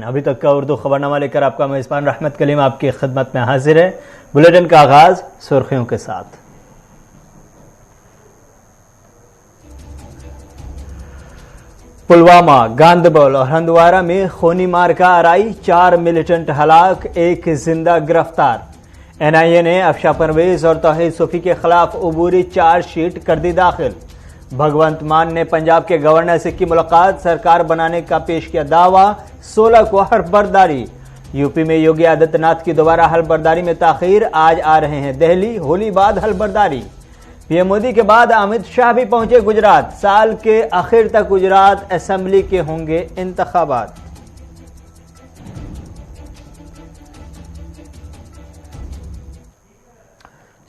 अभी तक का उर्दू खबरनामा लेकर आपका मेज़बान रहमत कलीम आपकी खिदमत में हाजिर है। बुलेटिन का आगाज सुर्खियों के साथ। पुलवामा, गांदरबल और हंदवारा में खूनी मारका आराई, 4 मिलिटेंट हलाक, 1 जिंदा गिरफ्तार। एनआईए ने अफशा परवेज और तौहीद सूफी के खिलाफ अबूरी चार्जशीट कर दी दाखिल। भगवंत मान ने पंजाब के गवर्नर से की मुलाकात, सरकार बनाने का पेश किया दावा, 16 को हल्फबर्दारी। यूपी में योगी आदित्यनाथ की दोबारा हल्फबर्दारी में ताखीर, आज आ रहे हैं दिल्ली, होली बाद हल्फबर्दारी। पीएम मोदी के बाद अमित शाह भी पहुंचे गुजरात, साल के आखिर तक गुजरात असेंबली के होंगे इंतखाबात।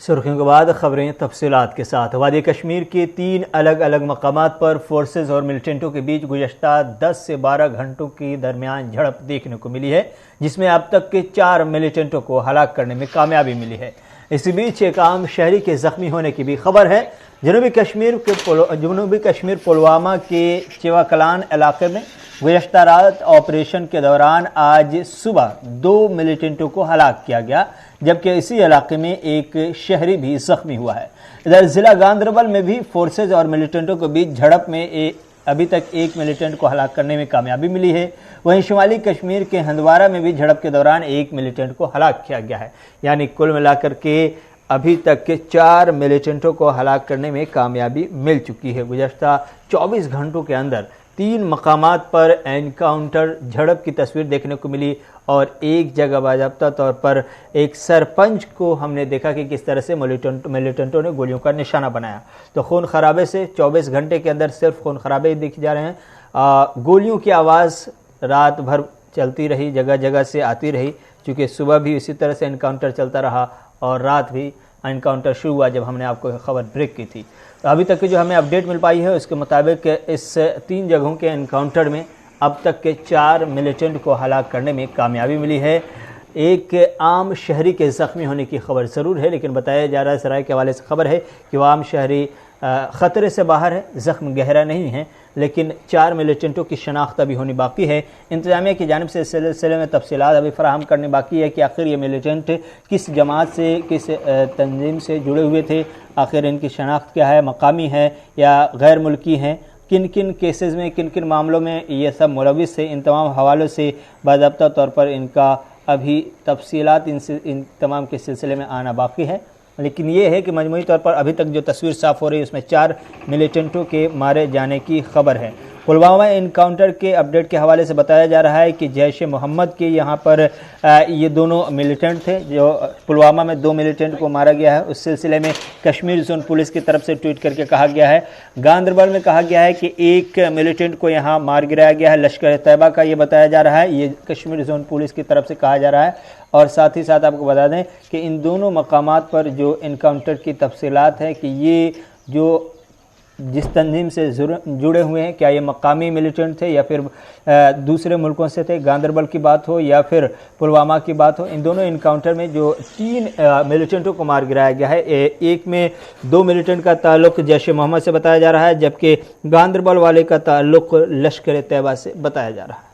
सुर्खियों के बाद खबरें तफसीलात के साथ। वादी कश्मीर के 3 अलग अलग मकामात पर फोर्सेज और मिलिटेंटों के बीच गुज़श्ता 10 से 12 घंटों के दरमियान झड़प देखने को मिली है, जिसमें अब तक के 4 मिलिटेंटों को हलाक करने में कामयाबी मिली है। इसी बीच एक आम शहरी के जख्मी होने की भी खबर है। जनूबी कश्मीर पुलवामा के चिवाकलान इलाके में गुज़श्ता रात ऑपरेशन के दौरान आज सुबह 2 मिलिटेंटों को हलाक किया गया, जबकि इसी इलाके में एक शहरी भी जख्मी हुआ है। इधर जिला गांदरबल में भी फोर्सेज और मिलिटेंटों के बीच झड़प में अभी तक 1 मिलिटेंट को हलाक करने में कामयाबी मिली है। वहीं शुमाली कश्मीर के हंदवारा में भी झड़प के दौरान 1 मिलिटेंट को हलाक किया गया है। यानी कुल मिलाकर के अभी तक के 4 मिलिटेंटों को हलाक करने में कामयाबी मिल चुकी है। गुज़श्ता 24 घंटों के अंदर 3 मकामात पर एनकाउंटर झड़प की तस्वीर देखने को मिली और एक जगह बाज़ाब्ता तौर पर एक सरपंच को हमने देखा कि किस तरह से मिलिटेंटों ने गोलियों का निशाना बनाया। तो खून खराबे से 24 घंटे के अंदर सिर्फ खून खराबे दिखे जा रहे हैं। गोलियों की आवाज़ रात भर चलती रही, जगह जगह से आती रही, क्योंकि सुबह भी इसी तरह से एनकाउंटर चलता रहा और रात भी एनकाउंटर शुरू हुआ जब हमने आपको खबर ब्रेक की थी। तो अभी तक की जो हमें अपडेट मिल पाई है उसके मुताबिक इस 3 जगहों के एनकाउंटर में अब तक के 4 मिलिटेंट को हलाक करने में कामयाबी मिली है। एक आम शहरी के ज़ख्मी होने की खबर ज़रूर है, लेकिन बताया जा रहा है सराय के हवाले से खबर है कि वह आम शहरी ख़तरे से बाहर है, ज़ख्म गहरा नहीं है, लेकिन 4 मिलिटेंटों की शनाख्त अभी होनी बाकी है। इंतजामिया की जानिब से इस सिलसिले में तफसीलात अभी फराहम करनी बाकी है कि आखिर ये मिलिटेंट किस जमात से, किस तंजीम से जुड़े हुए थे, आखिर इनकी शनाख्त क्या है, मकामी है या गैर मुल्की हैं, किन किन केसेस में, किन किन मामलों में ये सब मुलविस है। इन तमाम हवालों से बाज़ाब्ता तौर पर इनका अभी तफसीलात इन तमाम के सिलसिले में आना बाकी है। लेकिन ये है कि मजमूई तौर पर अभी तक जो तस्वीर साफ़ हो रही है उसमें 4 मिलिटेंटों के मारे जाने की खबर है। पुलवामा इनकाउंटर के अपडेट के हवाले से बताया जा रहा है कि जैश ए मोहम्मद के यहाँ पर ये दोनों मिलिटेंट थे, जो पुलवामा में 2 मिलिटेंट को मारा गया है। उस सिलसिले में कश्मीर जोन पुलिस की तरफ से ट्वीट करके कहा गया है। गांदरबल में कहा गया है कि 1 मिलिटेंट को यहाँ मार गिराया गया है, लश्कर तैयबा का ये बताया जा रहा है, ये कश्मीर जोन पुलिस की तरफ से कहा जा रहा है। और साथ ही साथ आपको बता दें कि इन दोनों मकामात पर जो इनकाउंटर की तफसीलात है कि ये जो जिस तंजीम से जुड़े हुए हैं, क्या ये मकामी मिलिटेंट थे या फिर दूसरे मुल्कों से थे, गांदरबल की बात हो या फिर पुलवामा की बात हो, इन दोनों इनकाउंटर में जो 3 मिलिटेंटों को मार गिराया गया है, एक में 2 मिलिटेंट का ताल्लुक जैश ए मोहम्मद से बताया जा रहा है, जबकि गांदरबल वाले का ताल्लुक लश्कर तैयबा से बताया जा रहा है।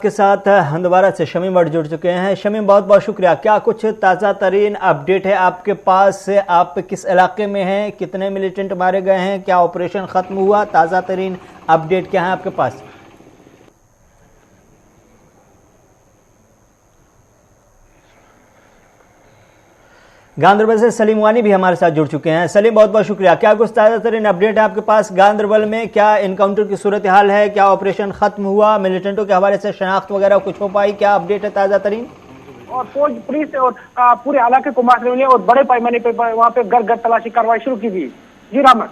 के साथ हंदवारा से शमीम भट्ट जुड़ चुके हैं। शमीम, बहुत बहुत शुक्रिया। क्या कुछ ताज़ा तरीन अपडेट है आपके पास? आप किस इलाके में हैं? कितने मिलिटेंट मारे गए हैं? क्या ऑपरेशन ख़त्म हुआ? ताज़ा तरीन अपडेट क्या है आपके पास? गांदरबल से सलीम वानी भी हमारे साथ जुड़ चुके हैं। सलीम, बहुत बहुत शुक्रिया। क्या कुछ ताज़ा तरीन अपडेट है आपके पास? गांदरबल में क्या इनकाउंटर की सूरत हाल है? क्या ऑपरेशन खत्म हुआ? मिलिटेंटों के हवाले से शनाख्त वगैरह कुछ हो पाई? क्या अपडेट है ताज़ा तरीन? और फौज, पुलिस और पूरे इलाके को मारने वाले और बड़े पैमाने पर वहाँ पे घर घर तलाशी कार्रवाई शुरू की गई। जी रामन,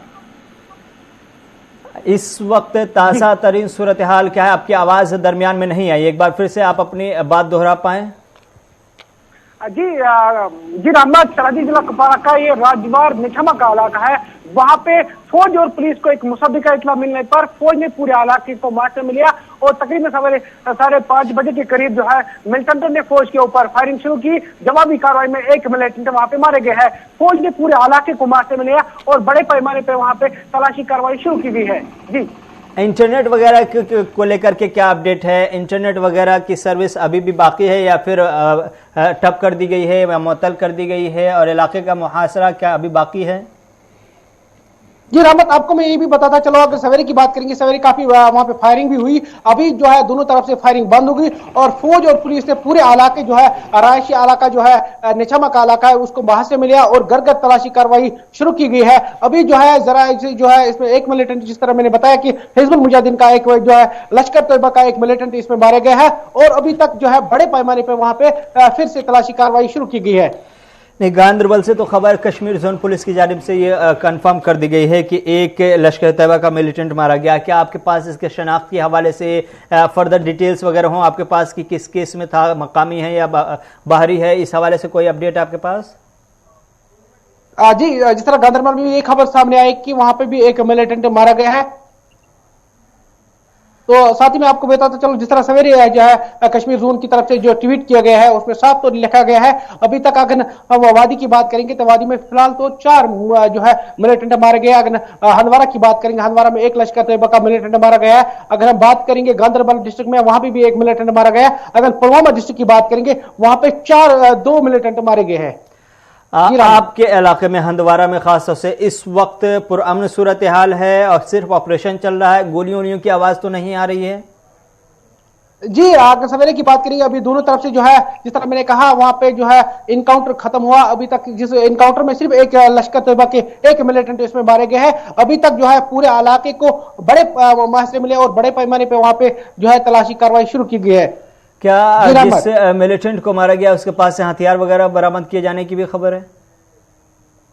इस वक्त ताज़ा तरीन सूरत हाल क्या है? आपकी आवाज़ दरमियान में नहीं आई, एक बार फिर से आप अपनी बात दोहरा पाएं? जी रामनाथ, सरहदी जिला कुपवारा का ये राजवार निछमा का इलाका है। वहां पे फौज और पुलिस को एक मुसद्दी का इत्तला मिलने पर फौज ने पूरे इलाके को मुआयने में लिया और तकरीबन सवेरे 5:30 बजे के करीब जो है मिलिटेंटों ने फौज के ऊपर फायरिंग शुरू की। जवाबी कार्रवाई में एक मिलिटेंट वहां पे मारे गए हैं। फौज ने पूरे इलाके को मुआयने में लिया और बड़े पैमाने पे वहां पे तलाशी कार्रवाई शुरू की गई है। जी, इंटरनेट वगैरह को लेकर के क्या अपडेट है? इंटरनेट वगैरह की सर्विस अभी भी बाकी है या फिर ठप कर दी गई है या मुअत्तल कर दी गई है, और इलाके का मुहासरा क्या अभी बाकी है? जी रहमत, आपको मैं ये भी बताता चलो, अगर सवेरे की बात करेंगे, सवेरे काफी वहां पे फायरिंग भी हुई। अभी जो है दोनों तरफ से फायरिंग बंद हो गई और फौज और पुलिस ने पूरे इलाके जो है आरायशी इलाका जो है निचमा का इलाका है उसको मुहासे में लिया और घर घर तलाशी कार्रवाई शुरू की गई है। अभी जो है जरा जो है इसमें एक मिलिटेंट, जिस तरह मैंने बताया कि हिजबुल मुजाहिदीन का एक जो है लश्कर तैयबा का एक मिलिटेंट इसमें मारे गए हैं और अभी तक जो है बड़े पैमाने पर वहां पे फिर से तलाशी कार्रवाई शुरू की गई है। नहीं, गांदरबल से तो खबर कश्मीर जोन पुलिस की जानिब से ये कंफर्म कर दी गई है कि एक लश्कर तैयबा का मिलिटेंट मारा गया। क्या आपके पास इसके शनाख्त के हवाले से फर्दर डिटेल्स वगैरह हों आपके पास कि किस केस में था, मकामी है या बाहरी है, इस हवाले से कोई अपडेट आपके पास? जी, जिस तरह गांदरबल में ये खबर सामने आई कि वहां पे भी एक मिलिटेंट मारा गया है, तो साथ ही मैं आपको बताता चलो, जिस तरह सवेरे जो है कश्मीर जोन की तरफ से जो ट्वीट किया गया है उसमें साफ तो लिखा गया है। अभी तक अगर हम वादी की बात करेंगे तो वादी में फिलहाल तो 4 जो है मिलिटेंट मारे गए। अगर हंदवारा की बात करेंगे, हंदवारा में एक लश्कर तैयबा का मिलिटेंट मारा गया है। अगर हम बात करेंगे गांदरबल डिस्ट्रिक्ट में, वहां भी एक मिलिटेंट मारा गया है। अगर पुलवामा डिस्ट्रिक्ट की बात करेंगे, वहां पे 2 मिलिटेंट मारे गए हैं। आपके इलाके में हंदवारा में खास तौर से इस वक्त पुरअमन सूरत हाल है और सिर्फ ऑपरेशन चल रहा है, गोलियों की आवाज तो नहीं आ रही है? जी, अगर सवेरे की बात करेंगे, अभी दोनों तरफ से जो है जिस तरह मैंने कहा वहां पे जो है इनकाउंटर खत्म हुआ। अभी तक जिस इनकाउंटर में सिर्फ एक लश्कर तैयबा के एक मिलिटेंट इसमें मारे गए हैं। अभी तक जो है पूरे इलाके को बड़े मुआवजे मिले और बड़े पैमाने पे वहां पे जो है तलाशी कार्रवाई शुरू की गई है। क्या जिस मिलिटेंट को मारा गया उसके पास से हथियार वगैरह बरामद किए जाने की भी खबर है?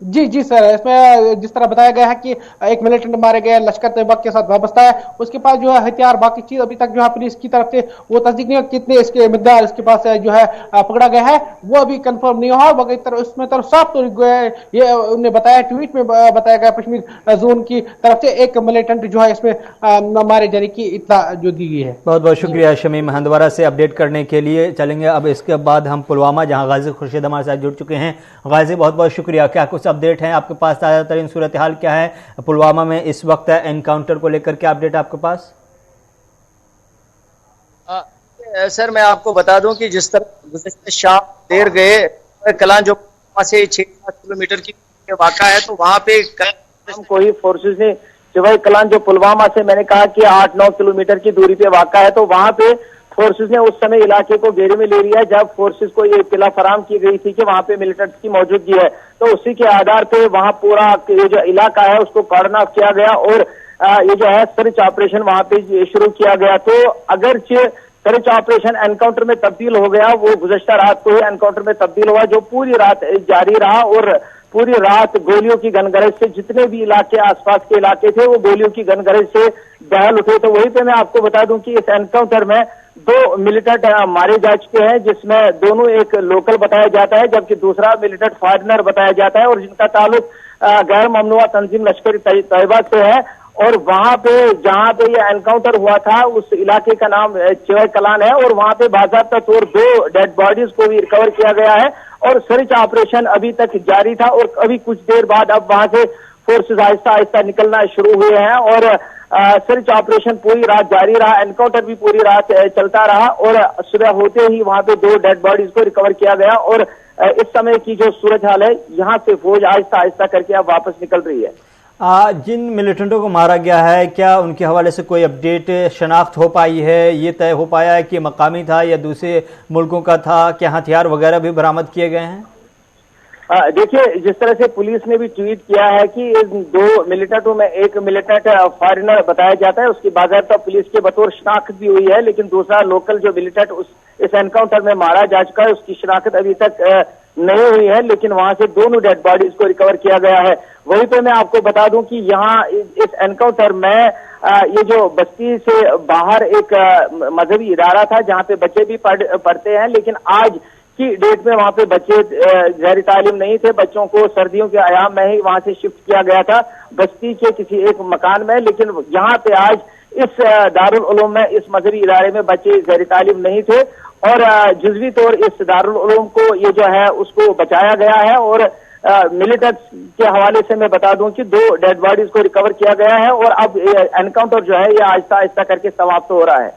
जी जी सर, इसमें जिस तरह बताया गया है कि एक मिलिटेंट मारे गए लश्कर तैयबा के साथ वाबस्ता है, उसके पास जो है हथियार, बाकी चीज अभी तक जो है पुलिस की तरफ से वो तस्दीक नहीं, कितने इसके मिकदार इसके पास जो है पकड़ा गया है वो अभी कंफर्म नहीं हुआ। मगर उसमें तरफ साफ तो ये उन्होंने बताया, ट्वीट में बताया गया कश्मीर जोन की तरफ से एक मिलिटेंट जो है इसमें मारे जाने की इत्तला जो दी गई है। बहुत बहुत शुक्रिया शमीम हंदवारा से अपडेट करने के लिए। चलेंगे अब इसके बाद हम पुलवामा, जहाँ गाजी खुर्शीद हमारे साथ जुड़ चुके हैं। गाजी, बहुत बहुत शुक्रिया। क्या कुछ अपडेट है आपके पास? ताज़ा तरीन सूरत हाल क्या है पुलवामा में इस वक्त? एनकाउंटर को लेकर क्या अपडेट आपके पास? सर, मैं आपको बता दूं कि जिस तरह गुज़श्ता शाम देर गए कलां जो वहां से 6-7 किलोमीटर की वाक़ा है, तो वहां पे कोई फोर्सेस ने जवाई कलां जो पुलवामा से मैंने कहा कि 8-9 किलोमीटर की दूरी पे वाक़ा है, तो वहां पे फोर्सेस ने उस समय इलाके को घेरे में ले लिया जब फोर्सेस को ये इत्तला फराम की गई थी कि वहां पे मिलिटेंट्स की मौजूदगी है। तो उसी के आधार पे वहां पूरा ये जो इलाका है उसको कॉर्डन ऑफ किया गया और ये जो है सर्च ऑपरेशन वहां पे शुरू किया गया। तो अगरचे सर्च ऑपरेशन एनकाउंटर में तब्दील हो गया, वो गुज़श्ता रात को ही एनकाउंटर में तब्दील हुआ जो पूरी रात जारी रहा और पूरी रात गोलियों की गनगरज से जितने भी इलाके आसपास के इलाके थे वो गोलियों की गनगरज से दहल उठे। तो वहीं पे मैं आपको बता दूं कि इस एनकाउंटर में 2 मिलिटेंट मारे जा चुके हैं, जिसमें दोनों एक लोकल बताया जाता है जबकि दूसरा मिलिटेंट फॉरेनर बताया जाता है और जिनका ताल्लुक गैर ममनुआ तंजीम लश्कर तैयबा से है। और वहां पे जहां पे ये एनकाउंटर हुआ था उस इलाके का नाम चिवई कलान है और वहां पे बाज़ाब्ता तौर 2 डेड बॉडीज को भी रिकवर किया गया है और सर्च ऑपरेशन अभी तक जारी था और अभी कुछ देर बाद अब वहां से फोर्सेस आहिस्ता आहिस्ता निकलना शुरू हुए हैं और सर्च ऑपरेशन पूरी रात जारी रहा, एनकाउंटर भी पूरी रात चलता रहा और सुबह होते ही वहां पे 2 डेड बॉडीज को रिकवर किया गया और इस समय की जो सूरत हाल है यहाँ से फौज आहिस्ता आहिस्ता करके अब वापस निकल रही है। जिन मिलिटेंटों को मारा गया है, क्या उनके हवाले से कोई अपडेट शनाख्त हो पाई है? ये तय हो पाया है कि मकामी था या दूसरे मुल्कों का था? क्या हथियार वगैरह भी बरामद किए गए हैं? देखिए, जिस तरह से पुलिस ने भी ट्वीट किया है कि इन 2 मिलिटेंटों में एक मिलिटेंट फॉरेनर बताया जाता है, उसकी बाकायदा पुलिस के बतौर शनाख्त भी हुई है, लेकिन दूसरा लोकल जो मिलिटेंट इस एनकाउंटर में मारा जा चुका है उसकी शनाख्त अभी तक नहीं हुई है, लेकिन वहां से दोनों डेड बॉडीज को रिकवर किया गया है। वहीं पे मैं आपको बता दूं कि यहाँ इस एनकाउंटर में ये जो बस्ती से बाहर एक मजहबी इदारा था जहां पे बच्चे भी पढ़ते हैं, लेकिन आज की डेट में वहां पे बच्चे जारी तालीम नहीं थे। बच्चों को सर्दियों के आयाम में ही वहां से शिफ्ट किया गया था बस्ती के किसी एक मकान में, लेकिन यहाँ पे आज इस दारुल उलूम में, इस मजहबी इदारे में बच्चे जारी तालीम नहीं थे और जुज़वी तौर इस दारुल उलूम को ये जो है उसको बचाया गया है। और मिलिटेंट्स के हवाले से मैं बता दूं कि 2 डेड बॉडीज को रिकवर किया गया है और अब एनकाउंटर जो है ये आहिस्ता आहिस्ता करके समाप्त हो रहा है।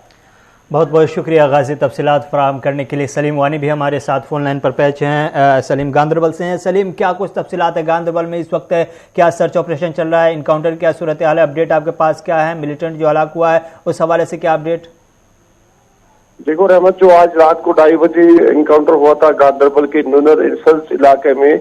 बहुत बहुत शुक्रिया गाजी तफसीलात फराहम करने के लिए। सलीम वानी भी हमारे साथ फोन लाइन पर पहुंचे हैं। सलीम गांदरबल से हैं। सलीम, क्या कुछ तफसीलात है गांदरबल में इस वक्त है? क्या सर्च ऑपरेशन चल रहा है? इनकाउंटर क्या सूरत हाल है? अपडेट आपके पास क्या है? मिलिटेंट जो हलाक हुआ है उस हवाले से क्या अपडेट? देखो रहमत, जो आज रात को 2:30 बजे इनकाउंटर हुआ था गांदरबल के नुनर इंसल्स इलाके में,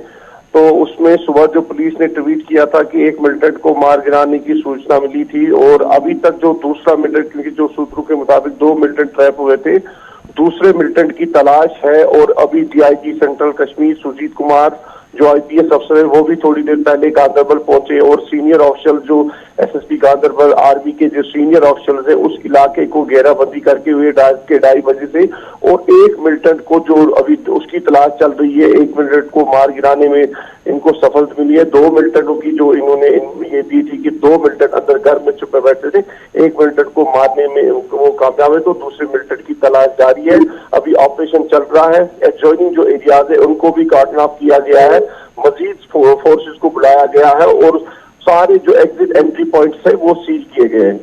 तो उसमें सुबह जो पुलिस ने ट्वीट किया था कि एक मिलिटेंट को मार गिराने की सूचना मिली थी और अभी तक जो दूसरा मिलिटेंट, क्योंकि जो सूत्रों के मुताबिक 2 मिलिटेंट ट्रैप हुए थे, दूसरे मिलिटेंट की तलाश है। और अभी डीआईजी सेंट्रल कश्मीर सुजीत कुमार जो आईपीएस अफसर है वो भी थोड़ी देर पहले गांदरबल पहुंचे और सीनियर ऑफिसर जो एसएसपी गांदरबल आर्मी के जो सीनियर ऑफिसर्स है उस इलाके को घेराबंदी करके हुए रात के 2:30 बजे से, और एक मिलिटेंट को जो अभी उसकी तलाश चल रही है, एक मिलिटेंट को मार गिराने में इनको सफलता मिली है। 2 मिलिटेंटों की जो इन्होंने ये दी थी कि 2 मिलिटेंट अंदर घर में छुपे बैठे थे, एक मिलिटेंट को मारने में वो कामयाब है, तो दूसरे मिलिटेंट की तलाश जारी है। अभी ऑपरेशन चल रहा है। एडजॉइनिंग जो एरियाज है उनको भी कार्टन ऑफ किया गया है, मजीद फोर्सेस को बुलाया गया है और सारे जो एग्जिट एंट्री पॉइंट्स है वो सील किए गए हैं।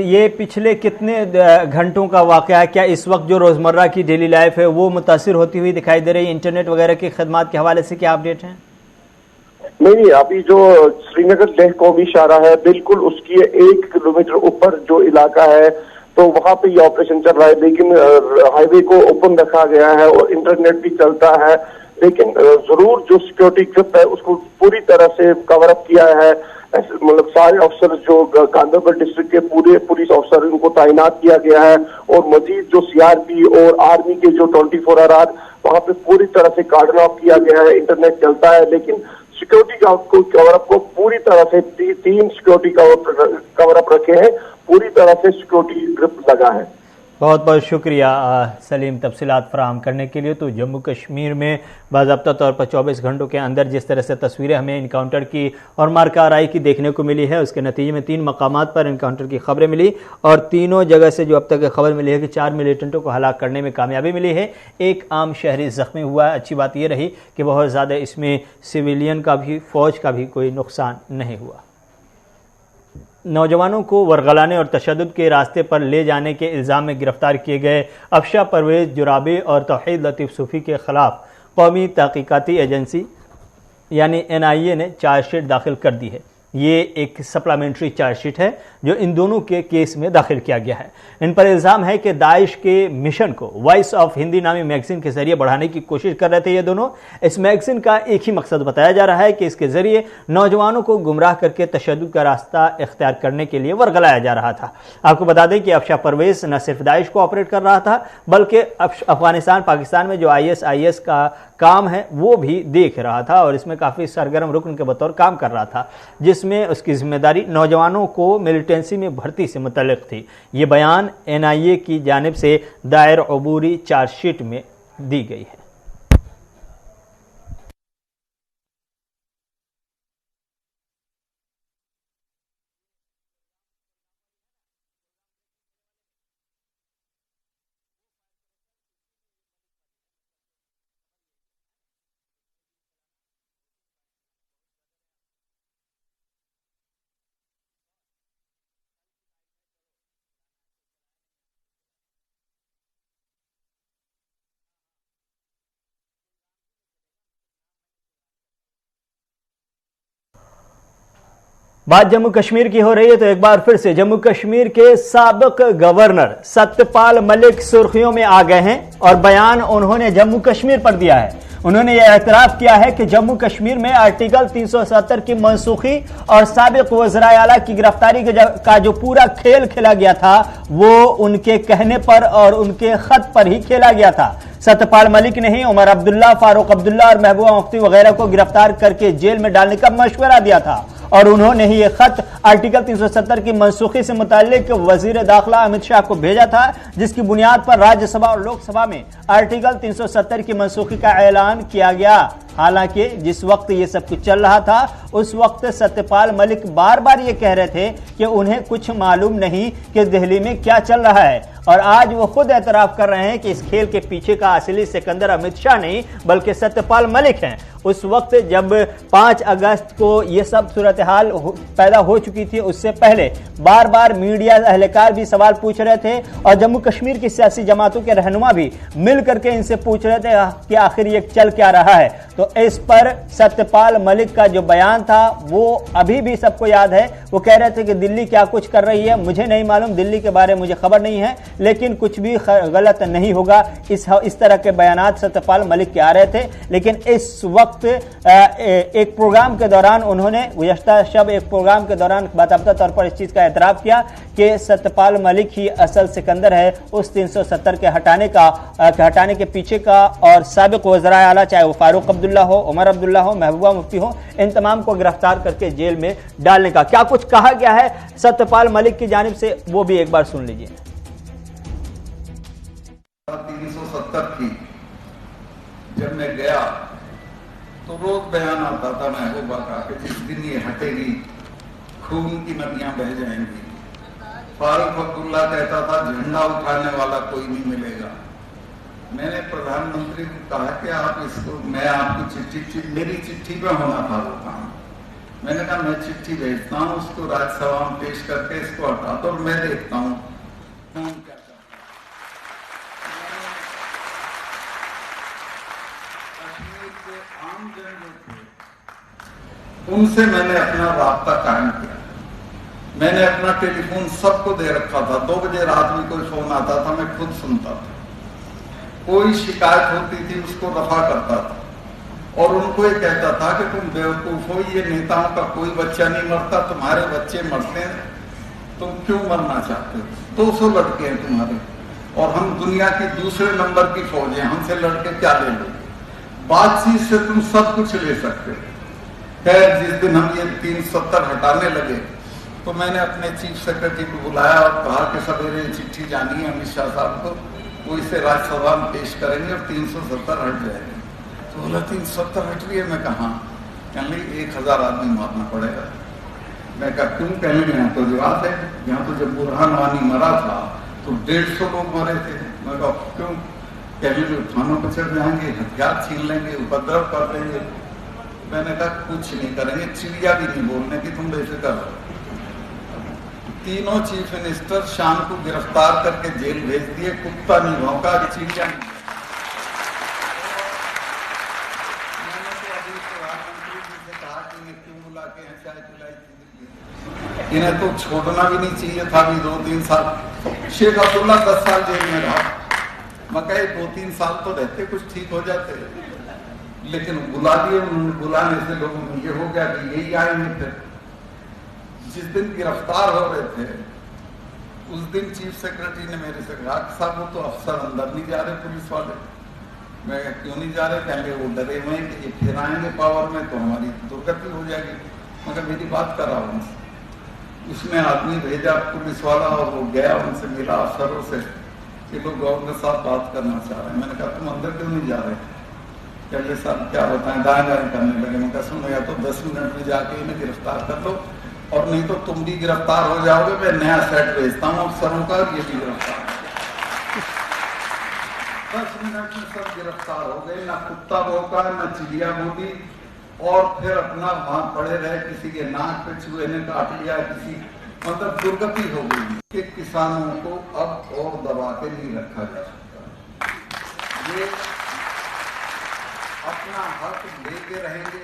ये पिछले कितने घंटों का वाकया है? क्या इस वक्त जो रोजमर्रा की डेली लाइफ है वो मुतासिर होती हुई दिखाई दे रही है? इंटरनेट वगैरह की खदमात के हवाले से क्या अपडेट है? नहीं, अभी जो श्रीनगर लेह कौमी शाहरा है बिल्कुल उसकी 1 किलोमीटर ऊपर जो इलाका है तो वहां पे ये ऑपरेशन चल रहा है, लेकिन हाईवे को ओपन रखा गया है और इंटरनेट भी चलता है, लेकिन जरूर जो सिक्योरिटी ग्रुप है उसको पूरी तरह से कवर अप किया है। मतलब सारे अफसर जो गांदरबल डिस्ट्रिक्ट के पूरे पुलिस अफसर उनको तैनात किया गया है और मजीद जो सीआरपी और आर्मी के जो 24 आवर वहां पे पूरी तरह से कार्डन ऑफ किया गया है। इंटरनेट चलता है लेकिन सिक्योरिटी कवर अप को पूरी तरह से 3 सिक्योरिटी कवर अप रखे हैं, पूरी तरह से सिक्योरिटी ग्रुप लगा है। बहुत बहुत शुक्रिया सलीम तफसीलात फराहम करने के लिए। तो जम्मू कश्मीर में बाज़ाब्ता तौर पर 24 घंटों के अंदर जिस तरह से तस्वीरें हमें इनकाउंटर की और मारकाराई की देखने को मिली है, उसके नतीजे में 3 मकामात पर इनकाउंटर की खबरें मिली और तीनों जगह से जो अब तक खबर मिली है कि 4 मिलिटेंटों को हलाक करने में कामयाबी मिली है। एक आम शहरी जख्मी हुआ है। अच्छी बात यह रही कि बहुत ज़्यादा इसमें सिविलियन का भी, फौज का भी कोई नुकसान नहीं हुआ। नौजवानों को वरगलाने और तशद्दुद के रास्ते पर ले जाने के इल्ज़ाम में गिरफ्तार किए गए अफशा परवेज जुराबी और तौहीद लतीफ़ सूफ़ी के खिलाफ कौमी तहक़ीक़ाती एजेंसी यानी NIA ने चार्जशीट दाखिल कर दी है। ये एक सप्लीमेंट्री चार्जशीट है जो इन दोनों के केस में दाखिल किया गया है। इन पर इल्ज़ाम है कि दाइश के मिशन को वॉइस ऑफ हिंदी नामी मैगजीन के जरिए बढ़ाने की कोशिश कर रहे थे ये दोनों। इस मैगजीन का एक ही मकसद बताया जा रहा है कि इसके जरिए नौजवानों को गुमराह करके तशद्दुद का रास्ता इख्तियार करने के लिए वरगलाया जा रहा था। आपको बता दें कि अफशा परवेज न सिर्फ दाइश को ऑपरेट कर रहा था बल्कि अफगानिस्तान पाकिस्तान में जो ISIS का काम है वो भी देख रहा था और इसमें काफ़ी सरगर्म रुकन के बतौर काम कर रहा था, जिसमें उसकी जिम्मेदारी नौजवानों को मिलिटेंसी में भर्ती से मुतल्लिक थी। ये बयान NIA की जानिब से दायर अबूरी चार्जशीट में दी गई है। बात जम्मू कश्मीर की हो रही है तो एक बार फिर से जम्मू कश्मीर के साबिक गवर्नर सत्यपाल मलिक सुर्खियों में आ गए हैं और बयान उन्होंने जम्मू कश्मीर पर दिया है। उन्होंने यह एतराफ किया है कि जम्मू कश्मीर में आर्टिकल 370 की मनसूखी और साबिक वज़राए आला की गिरफ्तारी का जो पूरा खेल खेला गया था वो उनके कहने पर और उनके खत पर ही खेला गया था। सत्यपाल मलिक ने ही उमर अब्दुल्ला, फारूक अब्दुल्ला और महबूबा मुफ्ती वगैरह को गिरफ्तार करके जेल में डालने का मशवरा दिया था और उन्होंने ही ये खत आर्टिकल 370 की मनसूखी से मुताल्लिक वजीर दाखिला अमित शाह को भेजा था, जिसकी बुनियाद पर राज्यसभा और लोकसभा में आर्टिकल 370 की मनसूखी का ऐलान किया गया। हालांकि जिस वक्त ये सब कुछ चल रहा था उस वक्त सत्यपाल मलिक बार बार ये कह रहे थे कि उन्हें कुछ मालूम नहीं कि दिल्ली में क्या चल रहा है, और आज वो खुद एतराफ कर रहे हैं कि इस खेल के पीछे का असली सिकंदर अमित शाह नहीं बल्कि सत्यपाल मलिक हैं। उस वक्त जब 5 अगस्त को ये सब सूरत हाल पैदा हो चुकी थी, उससे पहले बार बार मीडिया एहलकार भी सवाल पूछ रहे थे और जम्मू कश्मीर की सियासी जमातों के रहनुमा भी मिल करके इनसे पूछ रहे थे कि आखिर ये चल क्या रहा है। तो इस पर सत्यपाल मलिक का जो बयान था वो अभी भी सबको याद है। वो कह रहे थे कि दिल्ली क्या कुछ कर रही है मुझे नहीं मालूम, दिल्ली के बारे में मुझे खबर नहीं है, लेकिन कुछ भी गलत नहीं होगा। इस तरह के बयानात सत्यपाल मलिक के आ रहे थे। लेकिन इस वक्त एक प्रोग्राम के दौरान उन्होंने गुज़श्ता शब एक प्रोग्राम के दौरान बाकायदा तौर पर इस चीज का एतराफ किया कि सत्यपाल मलिक ही असल सिकंदर है उस 370 के हटाने के पीछे का, और साबिक वज़राए आला चाहे वो फारूक अब्दुल्ला हो, उमर अब्दुल्ला हो, महबूबा मुफ्ती हो, इन तमाम को गिरफ्तार करके जेल में डालने का। क्या कुछ कहा गया है सत्यपाल मलिक की जानिब से, वो भी एक बार सुन लीजिए। 370 की जब मैं गया तो रोज बयान आता था महबूबा का कि जिस दिन ये हटेगी खून की नदियां बह जाएंगी। फारूक अब्दुल्ला कहता था झंडा उठाने वाला कोई नहीं मिलेगा। मैंने प्रधानमंत्री को कहा कि आप इसको, मैं आपकी मेरी चिट्ठी पे होना था वो काम। मैंने कहा मैं चिट्ठी भेजता हूँ, उसको राज्यसभा में पेश करके इसको हटा दो और मैं देखता हूँ कौन क्या उनसे मैंने अपना राब्ता कायम किया। मैंने अपना टेलीफोन सबको दे रखा था। 2 बजे रात में कोई फोन आता था, मैं खुद सुनता था। कोई शिकायत होती थी उसको रफा करता था और उनको ये कहता था कि तुम बेवकूफ हो, ये नेताओं का कोई बच्चा नहीं मरता, तुम्हारे बच्चे मरते हैं, तुम क्यों मरना चाहते हो? 200 लड़के हैं तुम्हारे और हम दुनिया की दूसरे नंबर की फौज है, हमसे लड़के क्या ले लो? बातचीत से तुम सब कुछ ले सकते हो। खैर जिस दिन हम ये 370 हटाने लगे तो मैंने अपने चीफ सेक्रेटरी को बुलाया और कहा कि सवेरे चिट्ठी जानी है अमित शाह साहब को, वो इसे राज्यसभा में पेश करेंगे और 370 हट जाएंगे। तो बोला 370 हट रही है? मैं कहा कहने 1000 आदमी मारना पड़ेगा। मैं कहा क्यों? कहने यहाँ तो जवाब है, यहाँ तो जब बुरहान वानी मरा था तो 150 लोग मरे थे। मैं कहा क्यों? कहने जो थानों पर चढ़ जाएंगे, हथियार छीन लेंगे, उपद्रव कर देंगे। मैंने कहा कुछ नहीं करेंगे, चिड़िया भी नहीं बोलने की, तुम बेफिक्र रहो। तीनों चीफ मिनिस्टर शाम को गिरफ्तार करके जेल भेज दिए। कुत्ता नहीं भौंका, चिड़िया नहीं। मैंने तो अभी प्रधानमंत्री जी से कहा कि इन्हें क्यों बुला के यहाँ चाय पिलाई? इन्हें तो छोड़ना भी नहीं चाहिए था। अभी 2-3 साल शेख अब्दुल्ला 10 साल जेल में रहा। मैं कहे 2-3 साल तो रहते, कुछ ठीक हो जाते, लेकिन बुला दिए उन्होंने। बुलाने से लोगों को ये हो गया कि यही आएंगे। फिर जिस दिन गिरफ्तार हो रहे थे उस दिन चीफ सेक्रेटरी ने मेरे से कहा साहब वो तो अफसर अंदर नहीं जा रहे पुलिस वाले। मैं क्यों नहीं जा रहे? कहेंगे वो डरे हुए कि ये फिर आएंगे पावर में तो हमारी दुर्गति हो जाएगी। मगर मेरी बात कर रहा हूँ उनसे। उसने आदमी भेजा पुलिस वाला और वो गया, उनसे मिला अफसरों से कि लोग गवर्नर साहब बात करना चाह रहे हैं। मैंने कहा तुम अंदर क्यों नहीं जा रहे? कहते साहब क्या बताएं, दाएं करने लगे। मैं कहा सुनो या तो 10 मिनट में जाके इन्हें गिरफ्तार कर लो और नहीं तो तुम भी गिरफ्तार हो जाओगे। मैं नया सेट भेजता हूँ अफसरों का, ये भी गिरफ्तार। 10 मिनट में सब गिरफ्तार हो गए। ना कुत्ता भौंका, ना चिड़िया बोली, और फिर अपना वहां पड़े रहे। किसी के नाक पे चूहे ने काट लिया, किसी मतलब दुर्गति हो गई कि किसानों को अब और दबा के नहीं रखा जा सकता। ये अपना हक लेके रहेंगे।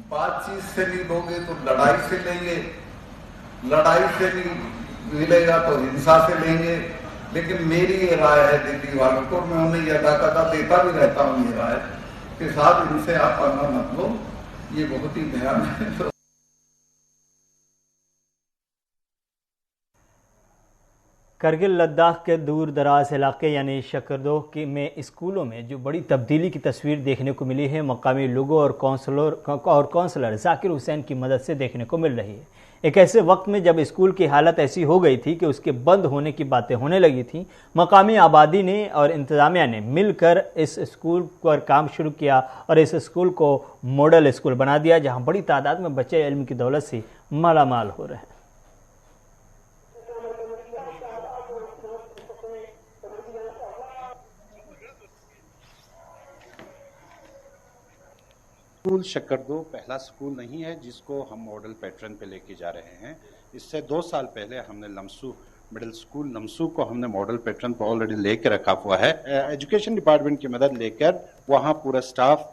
बातचीत से नहीं लोगे तो लड़ाई से लेंगे, लड़ाई से नहीं मिलेगा तो हिंसा से लेंगे। लेकिन मेरी ये राय है दिल्ली वालों को, मैं उन्हें ये अदा देता भी रहता हूँ ये राय कि साहब इनसे आप पंगा मत लो, ये बहुत ही ध्यान है। करगिल लद्दाख के दूर दराज इलाके यानी शकरदो में स्कूलों में जो बड़ी तब्दीली की तस्वीर देखने को मिली है मकामी लोगों और काउंसलर जाकिर हुसैन की मदद से देखने को मिल रही है। एक ऐसे वक्त में जब स्कूल की हालत ऐसी हो गई थी कि उसके बंद होने की बातें होने लगी थी, मकामी आबादी ने और इंतज़ामिया ने मिलकर इस स्कूल पर काम शुरू किया और इस स्कूल को मॉडल स्कूल बना दिया, जहां बड़ी तादाद में बच्चे इल्म की दौलत से मालामाल हो रहे हैं। स्कूल शकरदो पहला स्कूल नहीं है जिसको हम मॉडल पैटर्न पे लेके जा रहे हैं। इससे 2 साल पहले हमने लमसू मिडिल स्कूल लमसू को हमने मॉडल पैटर्न पर ऑलरेडी लेके रखा हुआ है। एजुकेशन डिपार्टमेंट की मदद लेकर वहाँ पूरा स्टाफ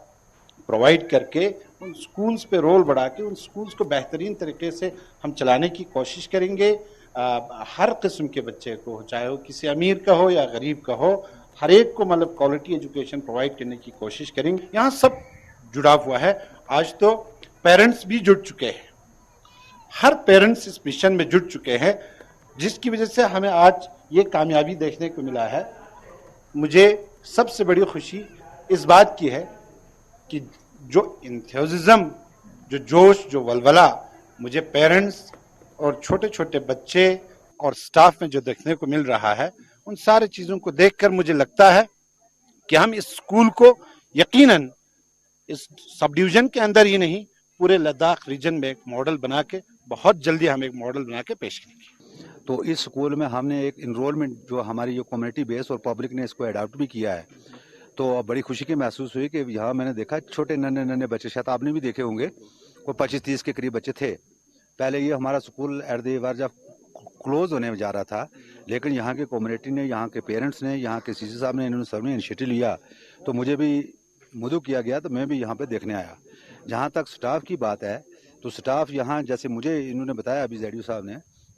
प्रोवाइड करके उन स्कूल्स पे रोल बढ़ा के उन स्कूल्स को बेहतरीन तरीके से हम चलाने की कोशिश करेंगे। हर किस्म के बच्चे को, चाहे वो किसी अमीर का हो या गरीब का हो, हर एक को मतलब क्वालिटी एजुकेशन प्रोवाइड करने की कोशिश करेंगे। यहाँ सब जुड़ा हुआ है। आज तो पेरेंट्स भी जुड़ चुके हैं, हर पेरेंट्स इस मिशन में जुड़ चुके हैं, जिसकी वजह से हमें आज ये कामयाबी देखने को मिला है। मुझे सबसे बड़ी खुशी इस बात की है कि जो इंथुसिज्म, जो जोश, जो वलवला मुझे पेरेंट्स और छोटे छोटे बच्चे और स्टाफ में जो देखने को मिल रहा है, उन सारी चीज़ों को देखकर मुझे लगता है कि हम इस स्कूल को यकीनन इस सब डिवीजन के अंदर ही नहीं, पूरे लद्दाख रीजन में एक मॉडल बना के बहुत जल्दी हम एक मॉडल बना के पेश करेंगे। तो इस स्कूल में हमने एक इनरोलमेंट जो हमारी जो कम्युनिटी बेस और पब्लिक ने इसको अडॉप्ट भी किया है, तो बड़ी खुशी की महसूस हुई कि यहाँ मैंने देखा छोटे नन्हे नन्हे बच्चे, शायद आपने भी देखे होंगे, वो 25-30 के करीब बच्चे थे। पहले ये हमारा school at the verge of close होने जा रहा था, लेकिन यहाँ के कम्युनिटी ने, यहाँ के पेरेंट्स ने, यहाँ के सीसी साहब ने, इन्होंने सबने इनिशिएटिव लिया, तो मुझे भी मदऊ किया गया, तो मैं भी यहाँ पे देखने आया। जहाँ तक स्टाफ की बात है, तो स्टाफ यहाँ, जैसे मुझे इन्होंने बताया अभी जेडीओ साहब ने,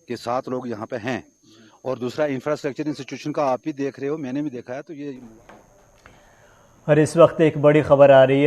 कि 7 लोग यहाँ पे हैं, और दूसरा इंफ्रास्ट्रक्चर इंस्टीट्यूशन का आप भी देख रहे हो, मैंने भी देखा है। तो ये और इस वक्त एक बड़ी खबर आ रही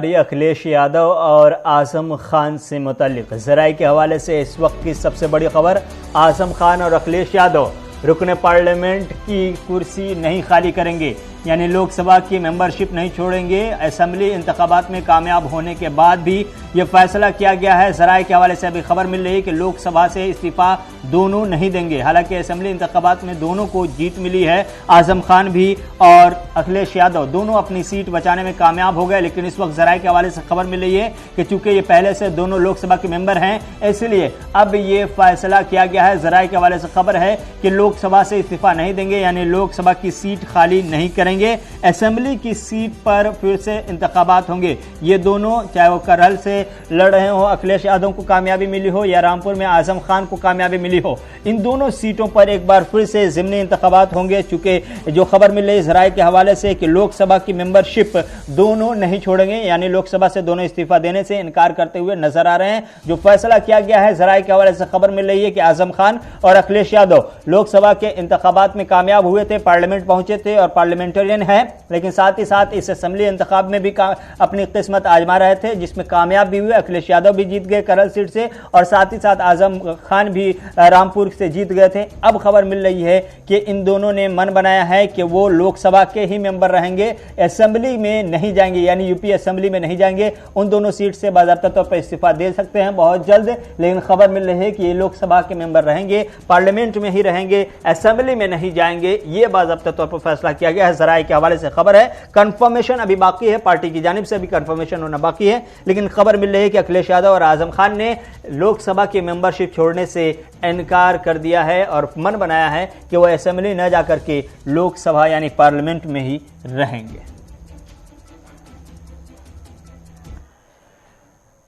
है अखिलेश यादव और आजम खान से मुताल्लिक। ज़राए के हवाले से इस वक्त की सबसे बड़ी खबर, आजम खान और अखिलेश यादव रुकने पार्लियामेंट की कुर्सी नहीं खाली करेंगे, यानी लोकसभा की मेंबरशिप नहीं छोड़ेंगे। असेंबली इंतखाबात में कामयाब होने के बाद भी ये फैसला किया गया है। ज़राए के हवाले से अभी खबर मिल रही है कि लोकसभा से इस्तीफा दोनों नहीं देंगे। हालांकि असेंबली इंतखाबात में दोनों को जीत मिली है, आजम खान भी और अखिलेश यादव दोनों अपनी सीट बचाने में कामयाब हो गए, लेकिन इस वक्त ज़राए के हवाले से खबर मिल रही है कि चूंकि ये पहले से दोनों लोकसभा के मेंबर हैं, इसलिए अब ये फैसला किया गया है। ज़राए के हवाले से खबर है कि लोकसभा से इस्तीफा नहीं देंगे, यानी लोकसभा की सीट खाली नहीं करेंगे। असेंबली की सीट पर फिर से इंतखाबात होंगे। ये दोनों, चाहे वो करहल से लड़ रहे हो, अखिलेश यादव को कामयाबी मिली हो, या रामपुर में आजम खान को कामयाबी मिली हो, इन दोनों सीटों पर एक बार फिर से ज़िमनी इंतखाबात होंगे। चूंकि जो खबर मिल रही है ज़राए के हवाले से कि लोकसभा की मेंबरशिप दोनों नहीं छोड़ेंगे, यानी लोकसभा से दोनों इस्तीफा देने से इनकार करते हुए नजर आ रहे हैं। जो फैसला किया गया है, ज़राए के हवाले से खबर मिल रही है कि आजम खान और अखिलेश यादव लोकसभा के इंतखाबात में कामयाब हुए थे, पार्लियामेंट पहुंचे थे और पार्लियामेंटेरियन है, लेकिन साथ ही साथ इस असेंबली इंतखाब में भी अपनी किस्मत आजमा रहे थे, जिसमें कामयाब भी हुए। अखिलेश यादव भी जीत गए करल सीट से और साथ ही साथ आजम खान भी रामपुर से जीत गए थे। अब खबर मिल रही है कि इन दोनों ने मन बनाया है कि वो लोकसभा के ही मेंबर रहेंगे, असेंबली में नहीं जाएंगे, यानी यूपी असेंबली में नहीं जाएंगे। उन दोनों सीट से बाज़ाब्ता तौर पर इस्तीफा दे सकते हैं बहुत जल्द, लेकिन खबर मिल रही है कि ये लोकसभा के मेंबर रहेंगे, पार्लियामेंट में ही रहेंगे, असेंबली में नहीं जाएंगे। ये बाज़ाब्ता तौर पर फैसला किया गया है। ज़राए के हवाले से खबर है, कंफर्मेशन अभी बाकी है, पार्टी की जानिब से भी कंफर्मेशन होना बाकी है, लेकिन खबर मिल रही है कि अखिलेश यादव और आजम खान ने लोकसभा की मेंबरशिप छोड़ने से इनकार कर दिया है और मन बनाया है कि वो असेंबली न जाकर के लोकसभा यानी पार्लियामेंट में ही रहेंगे।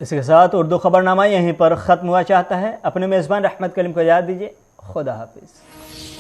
इसके साथ उर्दू खबरनामा यहीं पर खत्म हुआ चाहता है। अपने मेजबान रहमत कलीम को याद दीजिए। खुदा हाफिज।